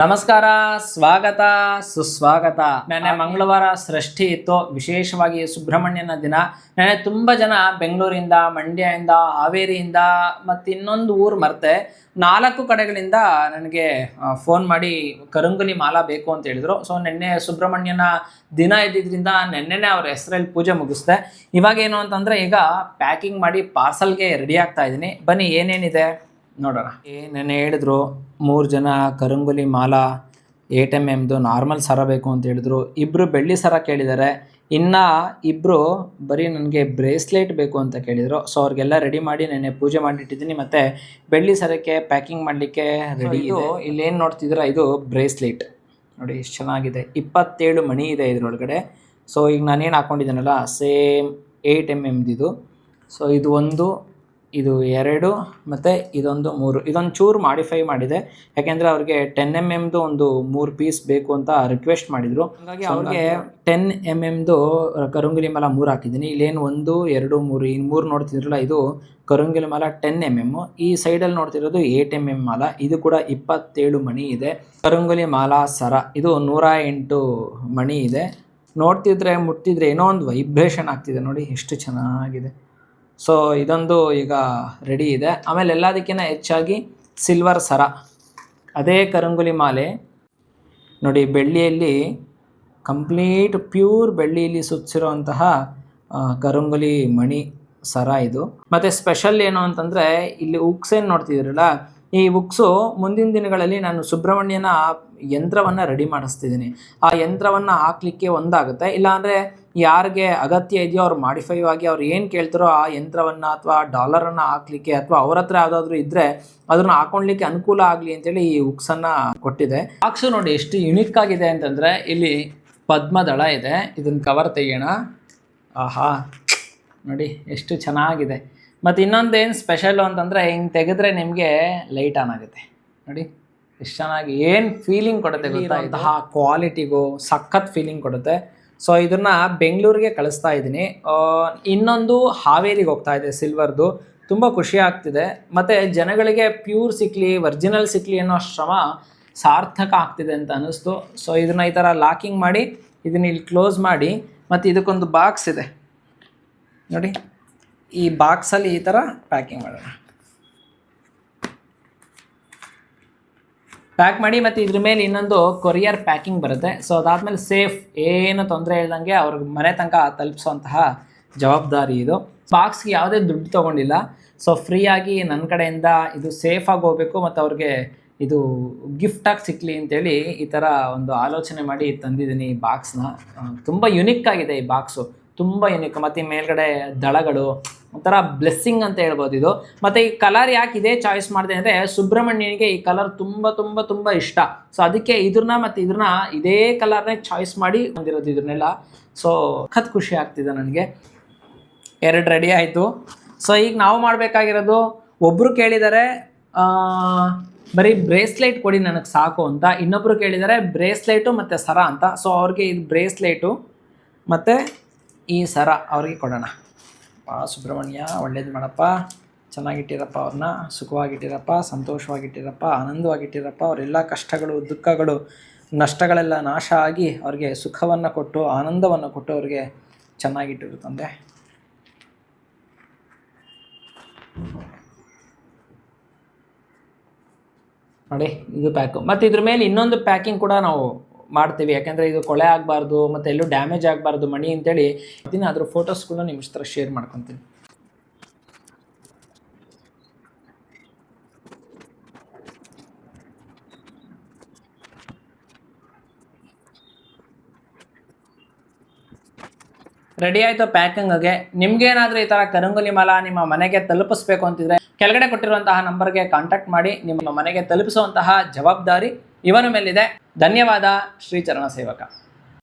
ನಮಸ್ಕಾರ, ಸ್ವಾಗತ ಸುಸ್ವಾಗತ. ನೆನ್ನೆ ಮಂಗಳವಾರ ಸೃಷ್ಟಿ ಇತ್ತು. ವಿಶೇಷವಾಗಿ ಸುಬ್ರಹ್ಮಣ್ಯನ ದಿನ. ನೆನ್ನೆ ತುಂಬ ಜನ ಬೆಂಗಳೂರಿಂದ, ಮಂಡ್ಯದಿಂದ, ಹಾವೇರಿಯಿಂದ ಮತ್ತು ಇನ್ನೊಂದು ಊರು ಮರ್ತೆ 4 ಕಡೆಗಳಿಂದ ನನಗೆ ಫೋನ್ ಮಾಡಿ ಕರಂಗುಲಿ ಮಾಲಾ ಬೇಕು ಅಂತ ಹೇಳಿದರು. ಸೊ ನೆನ್ನೆ ಸುಬ್ರಹ್ಮಣ್ಯನ ದಿನ ಇದ್ದಿದ್ದರಿಂದ ನೆನ್ನೆನೇ ಅವ್ರ ಹೆಸರಲ್ಲಿ ಪೂಜೆ ಮುಗಿಸ್ದೆ. ಇವಾಗ ಏನು ಅಂತಂದರೆ ಈಗ ಪ್ಯಾಕಿಂಗ್ ಮಾಡಿ ಪಾರ್ಸಲ್ಗೆ ರೆಡಿ ಆಗ್ತಾ ಇದ್ದೀನಿ. ಬನ್ನಿ ಏನೇನಿದೆ ನೋಡೋಣ. ನೆನ್ನೆ ಹೇಳಿದ್ರು 3 ಜನ ಕರಂಗುಲಿ ಮಾಲಾ 8mm ನಾರ್ಮಲ್ ಸರ ಬೇಕು ಅಂತ ಹೇಳಿದ್ರು. 2 ಬೆಳ್ಳಿ ಸರ ಕೇಳಿದ್ದಾರೆ. ಇನ್ನು 2 ಬರೀ ನನಗೆ ಬ್ರೇಸ್ಲೆಟ್ ಬೇಕು ಅಂತ ಕೇಳಿದರು. ಸೊ ಅವ್ರಿಗೆಲ್ಲ ರೆಡಿ ಮಾಡಿ ನೆನ್ನೆ ಪೂಜೆ ಮಾಡಿಟ್ಟಿದ್ದೀನಿ. ಮತ್ತು ಬೆಳ್ಳಿ ಸರಕ್ಕೆ ಪ್ಯಾಕಿಂಗ್ ಮಾಡಲಿಕ್ಕೆ ರೆಡಿ ಇದೆ. ಇಲ್ಲೇನು ನೋಡ್ತಿದ್ದೀರಾ, ಇದು ಬ್ರೇಸ್ಲೆಟ್ ನೋಡಿ ಎಷ್ಟು ಚೆನ್ನಾಗಿದೆ. 27 ಮಣಿ ಇದೆ ಇದರೊಳಗಡೆ. ಸೊ ಈಗ ನಾನೇನು ಹಾಕ್ಕೊಂಡಿದ್ದೀನಲ್ಲ ಸೇಮ್ 8mm ಇದು. ಸೊ ಇದು 1, ಇದು 2 ಮತ್ತು ಇದೊಂದು 3. ಇದೊಂದು ಚೂರು ಮಾಡಿಫೈ ಮಾಡಿದೆ, ಯಾಕೆಂದರೆ ಅವ್ರಿಗೆ 10mm ಒಂದು 3 ಪೀಸ್ ಬೇಕು ಅಂತ ರಿಕ್ವೆಸ್ಟ್ ಮಾಡಿದರು. ಹಾಗಾಗಿ ಅವ್ರಿಗೆ 10mm ಕರಂಗುಲಿ ಮಾಲಾ 3 ಹಾಕಿದ್ದೀನಿ. ಇಲ್ಲೇನು 1, 2, 3 ಇನ್ನು 3 ನೋಡ್ತಿದ್ರಲ್ಲ, ಇದು ಕರಂಗುಲಿ ಮಾಲಾ 10mm. ಈ ಸೈಡಲ್ಲಿ ನೋಡ್ತಿರೋದು 8mm ಮಾಲಾ. ಇದು ಕೂಡ 27 ಮಣಿ ಇದೆ. ಕರಂಗುಲಿ ಮಾಲಾ ಸರ ಇದು 108 ಮಣಿ ಇದೆ. ನೋಡ್ತಿದ್ರೆ ಮುಟ್ತಿದ್ರೆ ಏನೋ ಒಂದು ವೈಬ್ರೇಷನ್ ಆಗ್ತಿದೆ ನೋಡಿ, ಎಷ್ಟು ಚೆನ್ನಾಗಿದೆ. ಸೊ ಇದೊಂದು ಈಗ ರೆಡಿ ಇದೆ. ಆಮೇಲೆ ಎಲ್ಲದಕ್ಕಿಂತ ಹೆಚ್ಚಾಗಿ ಸಿಲ್ವರ್ ಸರ, ಅದೇ ಕರಂಗುಲಿ ಮಾಲೆ ನೋಡಿ, ಬೆಳ್ಳಿಯಲ್ಲಿ ಕಂಪ್ಲೀಟ್ ಪ್ಯೂರ್ ಬೆಳ್ಳಿಯಲ್ಲಿ ಸುತ್ತಿಸಿರೋಂತಹ ಕರಂಗುಲಿ ಮಣಿ ಸರ ಇದು. ಮತ್ತು ಸ್ಪೆಷಲ್ ಏನು ಅಂತಂದರೆ ಇಲ್ಲಿ ಉಕ್ಸ್ ಏನು ನೋಡ್ತಿದ್ದೀರಲ್ಲ, ಈ ಉಕ್ಸು ಮುಂದಿನ ದಿನಗಳಲ್ಲಿ ನಾನು ಸುಬ್ರಹ್ಮಣ್ಯನ ಯಂತ್ರವನ್ನು ರೆಡಿ ಮಾಡಿಸ್ತಿದ್ದೀನಿ. ಆ ಯಂತ್ರವನ್ನು ಹಾಕ್ಲಿಕ್ಕೆ ಒಂದಾಗುತ್ತೆ. ಇಲ್ಲಾಂದರೆ ಯಾರಿಗೆ ಅಗತ್ಯ ಇದೆಯೋ ಅವ್ರು ಮಾಡಿಫೈ ಆಗಿ ಅವ್ರು ಏನು ಕೇಳ್ತಾರೋ ಆ ಯಂತ್ರವನ್ನು ಅಥವಾ ಡಾಲರನ್ನು ಹಾಕ್ಲಿಕ್ಕೆ ಅಥವಾ ಅವ್ರ ಹತ್ರ ಯಾವುದಾದ್ರೂ ಇದ್ದರೆ ಅದನ್ನು ಹಾಕ್ಕೊಳ್ಲಿಕ್ಕೆ ಅನುಕೂಲ ಆಗಲಿ ಅಂತೇಳಿ ಈ ಉಕ್ಸನ್ನು ಕೊಟ್ಟಿದೆ. ಬಾಕ್ಸು ನೋಡಿ ಎಷ್ಟು ಯುನಿಕ್ ಆಗಿದೆ ಅಂತಂದರೆ, ಇಲ್ಲಿ ಪದ್ಮದಳ ಇದೆ. ಇದನ್ನು ಕವರ್ ತೆಗೆಯೋಣ. ಆಹಾ ನೋಡಿ ಎಷ್ಟು ಚೆನ್ನಾಗಿದೆ. ಮತ್ತು ಇನ್ನೊಂದು ಏನು ಸ್ಪೆಷಲ್ಲು ಅಂತಂದರೆ, ಹಿಂಗೆ ತೆಗೆದ್ರೆ ನಿಮಗೆ ಲೈಟ್ ಆನ್ ಆಗುತ್ತೆ ನೋಡಿ ಎಷ್ಟು ಚೆನ್ನಾಗಿ. ಏನು ಫೀಲಿಂಗ್ ಕೊಡುತ್ತೆ ಗೊತ್ತಾಯಿತು, ಕ್ವಾಲಿಟಿಗೂ ಸಖತ್ ಫೀಲಿಂಗ್ ಕೊಡುತ್ತೆ. ಸೊ ಇದನ್ನು ಬೆಂಗಳೂರಿಗೆ ಕಳಿಸ್ತಾ ಇದ್ದೀನಿ. ಇನ್ನೊಂದು ಹಾವೇರಿಗೆ ಹೋಗ್ತಾ ಇದೆ ಸಿಲ್ವರ್ದು. ತುಂಬ ಖುಷಿ ಆಗ್ತಿದೆ. ಮತ್ತು ಜನಗಳಿಗೆ ಪ್ಯೂರ್ ಸಿಕ್ಕಲಿ, ಒರ್ಜಿನಲ್ ಸಿಕ್ಕಲಿ ಅನ್ನೋ ಶ್ರಮ ಸಾರ್ಥಕ ಆಗ್ತಿದೆ ಅಂತ ಅನ್ನಿಸ್ತು. ಸೊ ಇದನ್ನು ಈ ಥರ ಲಾಕಿಂಗ್ ಮಾಡಿ ಇದನ್ನು ಇಲ್ಲಿ ಕ್ಲೋಸ್ ಮಾಡಿ, ಮತ್ತು ಇದಕ್ಕೊಂದು ಬಾಕ್ಸ್ ಇದೆ ನೋಡಿ, ಈ ಬಾಕ್ಸಲ್ಲಿ ಈ ಥರ ಪ್ಯಾಕಿಂಗ್ ಮಾಡೋಣ. ಪ್ಯಾಕ್ ಮಾಡಿ ಮತ್ತು ಇದ್ರ ಮೇಲೆ ಇನ್ನೊಂದು ಕೊರಿಯರ್ ಪ್ಯಾಕಿಂಗ್ ಬರುತ್ತೆ. ಸೊ ಅದಾದಮೇಲೆ ಸೇಫ್, ಏನು ತೊಂದರೆ ಇಲ್ದಂಗೆ ಅವ್ರಿಗೆ ಮನೆ ತನಕ ತಲುಪಿಸೋಂತಹ ಜವಾಬ್ದಾರಿ ಇದು. ಬಾಕ್ಸ್ಗೆ ಯಾವುದೇ ದುಡ್ಡು ತೊಗೊಂಡಿಲ್ಲ. ಸೊ ಫ್ರೀಯಾಗಿ ನನ್ನ ಕಡೆಯಿಂದ ಇದು ಸೇಫಾಗಿ ಹೋಗಬೇಕು ಮತ್ತು ಅವ್ರಿಗೆ ಇದು ಗಿಫ್ಟಾಗಿ ಸಿಕ್ಕಲಿ ಅಂತೇಳಿ ಈ ಥರ ಒಂದು ಆಲೋಚನೆ ಮಾಡಿ ತಂದಿದ್ದೀನಿ ಈ ಬಾಕ್ಸ್ನ. ತುಂಬ ಯುನಿಕ್ ಆಗಿದೆ ಈ ಬಾಕ್ಸು, ತುಂಬ ಯುನಿಕ್. ಮತ್ತು ಈ ಮೇಲ್ಗಡೆ ದಳಗಳು ಒಂಥರ ಬ್ಲೆಸ್ಸಿಂಗ್ ಅಂತ ಹೇಳ್ಬೋದು ಇದು. ಮತ್ತು ಈ ಕಲರ್ ಯಾಕೆ ಇದೇ ಚಾಯ್ಸ್ ಮಾಡಿದೆ ಅಂದರೆ, ಸುಬ್ರಹ್ಮಣ್ಯನಿಗೆ ಈ ಕಲರ್ ತುಂಬ ತುಂಬ ತುಂಬ ಇಷ್ಟ. ಸೊ ಅದಕ್ಕೆ ಇದನ್ನ ಮತ್ತು ಇದನ್ನ ಇದೇ ಕಲರ್ನೇ ಚಾಯ್ಸ್ ಮಾಡಿ ಬಂದಿರೋದು ಇದನ್ನೆಲ್ಲ. ಸೊ ಸಖತ್ ಖುಷಿ ಆಗ್ತಿದೆ ನನಗೆ. 2 ರೆಡಿ ಆಯಿತು. ಸೊ ಈಗ ನಾವು ಮಾಡಬೇಕಾಗಿರೋದು, ಒಬ್ಬರು ಕೇಳಿದ್ದಾರೆ ಬರೀ ಬ್ರೇಸ್ಲೈಟ್ ಕೊಡಿ ನನಗೆ ಸಾಕು ಅಂತ, ಇನ್ನೊಬ್ಬರು ಕೇಳಿದ್ದಾರೆ ಬ್ರೇಸ್ಲೈಟು ಮತ್ತು ಸರ ಅಂತ. ಸೊ ಅವ್ರಿಗೆ ಇದು ಬ್ರೇಸ್ಲೈಟು ಮತ್ತು ಈ ಸರ ಅವ್ರಿಗೆ ಕೊಡೋಣ. ಸುಬ್ರಹ್ಮಣ್ಯ ಒಳ್ಳೇದು ಮಾಡಪ್ಪ, ಚೆನ್ನಾಗಿಟ್ಟಿರಪ್ಪ, ಅವ್ರನ್ನ ಸುಖವಾಗಿಟ್ಟಿರಪ್ಪ, ಸಂತೋಷವಾಗಿಟ್ಟಿರಪ್ಪ, ಆನಂದವಾಗಿಟ್ಟಿರಪ್ಪ. ಅವರೆಲ್ಲ ಕಷ್ಟಗಳು, ದುಃಖಗಳು, ನಷ್ಟಗಳೆಲ್ಲ ನಾಶ ಆಗಿ ಅವ್ರಿಗೆ ಸುಖವನ್ನು ಕೊಟ್ಟು, ಆನಂದವನ್ನು ಕೊಟ್ಟು ಅವ್ರಿಗೆ ಚೆನ್ನಾಗಿಟ್ಟಿರು ತಂದೆ. ನೋಡಿ ಇದು ಪ್ಯಾಕು. ಮತ್ತು ಇದ್ರ ಮೇಲೆ ಇನ್ನೊಂದು ಪ್ಯಾಕಿಂಗ್ ಕೂಡ ನಾವು ಮಾಡ್ತೀವಿ, ಯಾಕೆಂದರೆ ಇದು ಕೊಳೆ ಆಗಬಾರ್ದು ಮತ್ತು ಎಲ್ಲೂ ಡ್ಯಾಮೇಜ್ ಆಗಬಾರ್ದು ಮಣಿ ಅಂತೇಳಿ. ಅದನ್ನ ಅದ್ರ ಫೋಟೋಸ್ಗಳನ್ನ ನಿಮ್ಮ ಹತ್ರ ಶೇರ್ ಮಾಡ್ಕೊತೀನಿ. ರೆಡಿ ಆಯಿತು ಪ್ಯಾಕಿಂಗ್ಗೆ. ನಿಮ್ಗೇನಾದರೂ ಈ ಥರ ಕರಂಗುಲಿ ಮಾಲಾ ನಿಮ್ಮ ಮನೆಗೆ ತಲುಪಿಸ್ಬೇಕು ಅಂತಿದ್ರೆ ಕೆಳಗಡೆ ಕೊಟ್ಟಿರುವಂತಹ ನಂಬರ್ಗೆ ಕಾಂಟ್ಯಾಕ್ಟ್ ಮಾಡಿ. ನಿಮ್ಮ ಮನೆಗೆ ತಲುಪಿಸುವಂತಹ ಜವಾಬ್ದಾರಿ ಇವನ ಮೇಲಿದೆ. ಧನ್ಯವಾದ. ಶ್ರೀ ಚರಣ ಸೇವಕ.